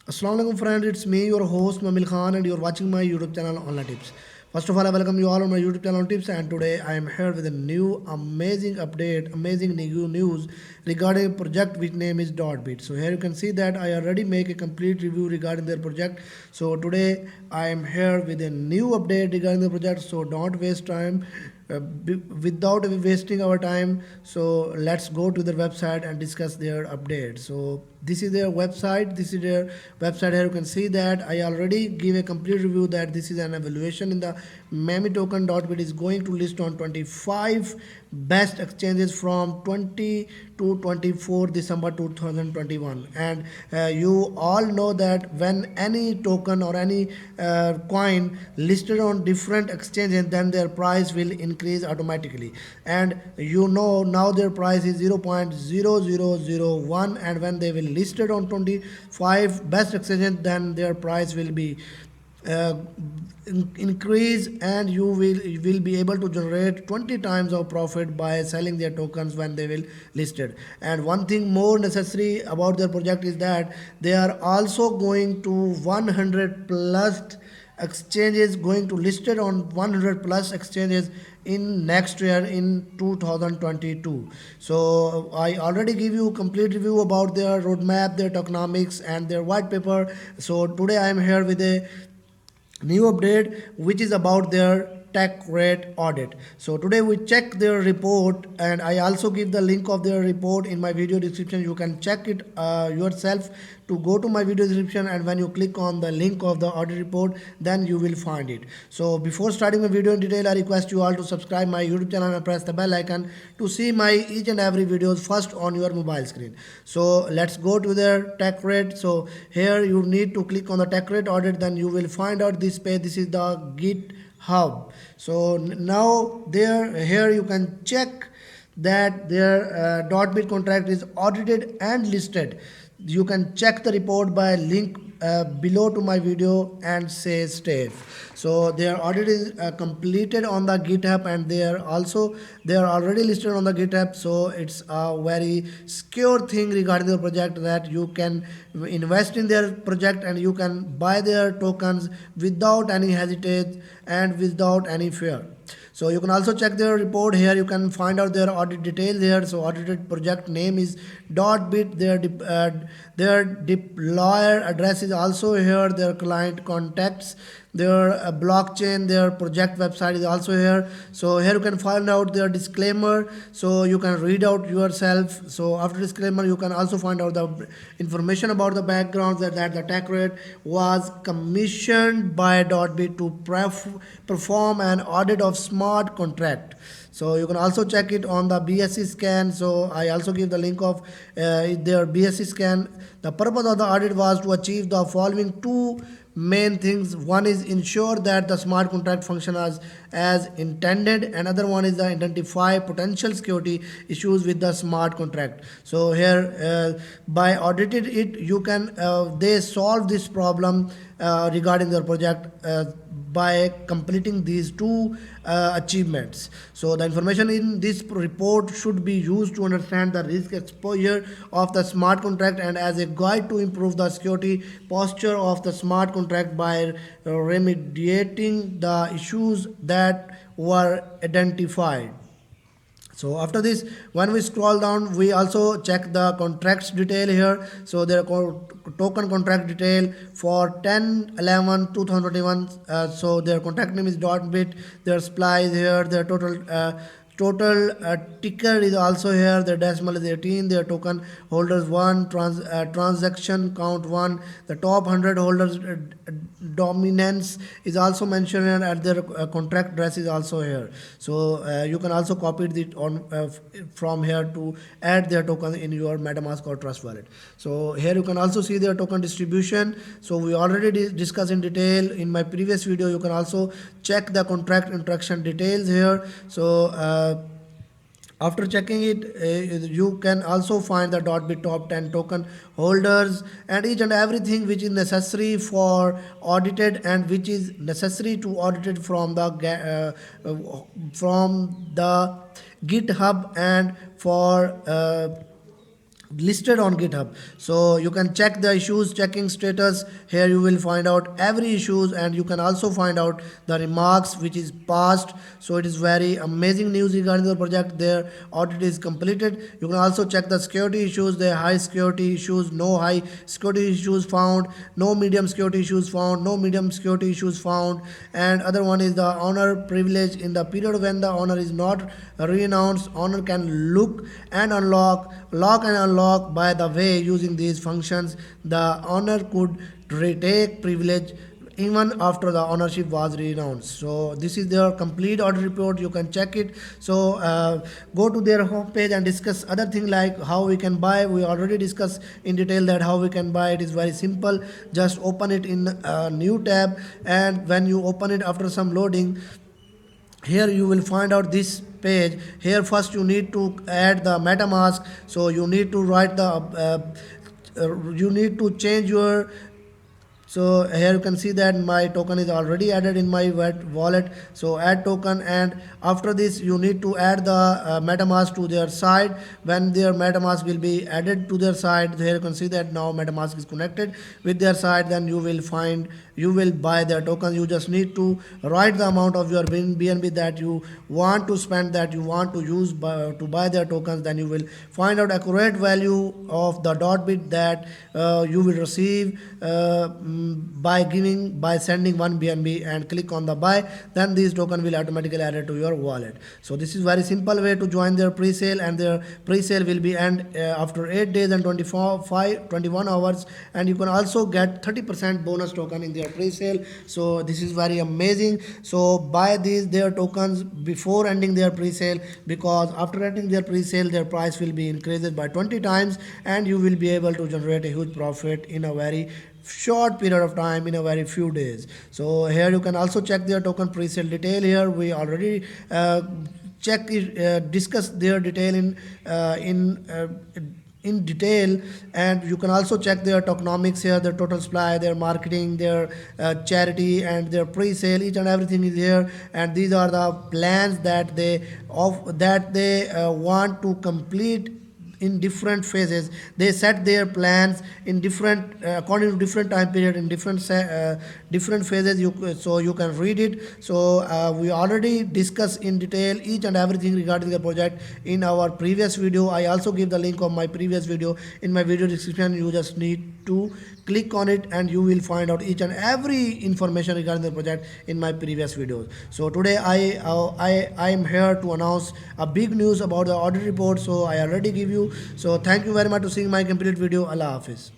Assalamu alaikum friends, it's me your host Mamil Khan and you're watching my YouTube channel Online Tips. First of all, I welcome you all on my YouTube channel on Tips, and today I am here with a new amazing update, amazing new news regarding a project which name is Dotbit. So here you can see that I already make a complete review regarding their project. So today I am here with a new update regarding the project, so don't waste time without wasting our time. So let's go to their website and discuss their update. So this is their website, here you can see that I already give a complete review that this is an evaluation in the Memi token. Dotbit is going to list on 25 best exchanges from 20 to 24 December 2021. And you all know that when any token or any coin listed on different exchanges, then their price will increase automatically. And you know now their price is 0.0001, and when they will listed on 25 best exchanges, then their price will be uh, increase, and you will be able to generate 20 times of profit by selling their tokens when they will listed. And one thing more necessary about their project is that they are also going to 100 plus exchanges, going to listed on 100 plus exchanges in next year in 2022. So I already give you complete review about their roadmap, their tokenomics, and their white paper. So today I am here with a new update which is about their tech rate audit. So today we check their report, and I also give the link of their report in my video description. You can check it yourself. To go to my video description, and when you click on the link of the audit report, then you will find it. So before starting the video in detail, I request you all to subscribe my YouTube channel and press the bell icon to see my each and every videos first on your mobile screen. So let's go to their tech rate. So here you need to click on the tech rate audit, then you will find out this page. This is the GitHub. So now here you can check that their Dotbit contract is audited and listed. You can check the report by link below to my video and say safe. So their audit is completed on the GitHub, and they are already listed on the GitHub. So it's a very secure thing regarding the project, that you can invest in their project and you can buy their tokens without any hesitate and without any fear. So you can also check their report. Here you can find out their audit details here. So audited project name is Dotbit. Their deployer address is also here. Their client contacts, their blockchain, their project website is also here. So here you can find out their disclaimer, so you can read out yourself. So after disclaimer, you can also find out the information about the background, that the tech rate was commissioned by Dotbit to perform an audit of smart contract. So you can also check it on the BSC scan. So I also give the link of their BSC scan. The purpose of the audit was to achieve the following two main things. One is ensure that the smart contract functions as intended. Another one is the identify potential security issues with the smart contract. So here by audited it, you can they solve this problem regarding their project by completing these two achievements. So the information in this report should be used to understand the risk exposure of the smart contract and as a guide to improve the security posture of the smart contract by remediating the issues that were identified. So after this, when we scroll down, we also check the contracts detail here. So there are token contract detail for 10/11/2021. So their contract name is Dotbit. Their supply is here. Their total ticker is also here. Their decimal is 18. Their token holders 1, transaction count 1. The top 100 holders dominance is also mentioned here, and their contract address is also here. So you can also copy it on from here to add their token in your MetaMask or Trust Wallet. So here you can also see their token distribution. So we already discussed in detail in my previous video. You can also check the contract interaction details here. So after checking it, you can also find the Dotbit top 10 token holders and each and everything which is necessary for audited and which is necessary to audited from the GitHub and for listed on GitHub. So you can check the issues checking status. Here you will find out every issues, and you can also find out the remarks which is passed. So it is very amazing news regarding the project. Their audit is completed. You can also check the security issues. There are high security issues, no high security issues found, no medium security issues found, no medium security issues found. And other one is the owner privilege. In the period when the owner is not renounced, owner can look and lock and unlock. By the way, using these functions, the owner could retake privilege even after the ownership was renounced. So this is their complete audit report. You can check it. So go to their homepage and discuss other thing like how we can buy. We already discussed in detail that how we can buy. It is very simple. Just open it in a new tab, and when you open it after some loading, here you will find out this page. Here first you need to add the MetaMask. So you need to write the you need to change your. So here you can see that my token is already added in my wallet. So add token, and after this you need to add the MetaMask to their side. When their MetaMask will be added to their side, here you can see that now MetaMask is connected with their side. Then you will buy their tokens. You just need to write the amount of your BNB that you want to spend, that you want to use to buy their tokens. Then you will find out accurate value of the dot bit that you will receive by sending 1 BNB, and click on the buy. Then these token will automatically added to your wallet. So this is very simple way to join their pre-sale, and their pre-sale will be end after 8 days and 21 hours, and you can also get 30% bonus token in their pre-sale. So this is very amazing. So buy their tokens before ending their pre-sale, because after ending their pre-sale their price will be increased by 20 times, and you will be able to generate a huge profit in a very short period of time, in a very few days. So here you can also check their token pre-sale detail. Here we already discuss their detail in detail, and you can also check their tokenomics here, their total supply, their marketing, their charity, and their pre-sale. Each and everything is here, and these are the plans that they want to complete in different phases. They set their plans in different according to different time period, in different phases. So you can read it. So we already discussed in detail each and everything regarding the project in our previous video. I also give the link of my previous video in my video description. You just need to click on it, and you will find out each and every information regarding the project in my previous videos. So today I am here to announce a big news about the audit report. So I already give you. So thank you very much to seeing my complete video. Allah Hafiz.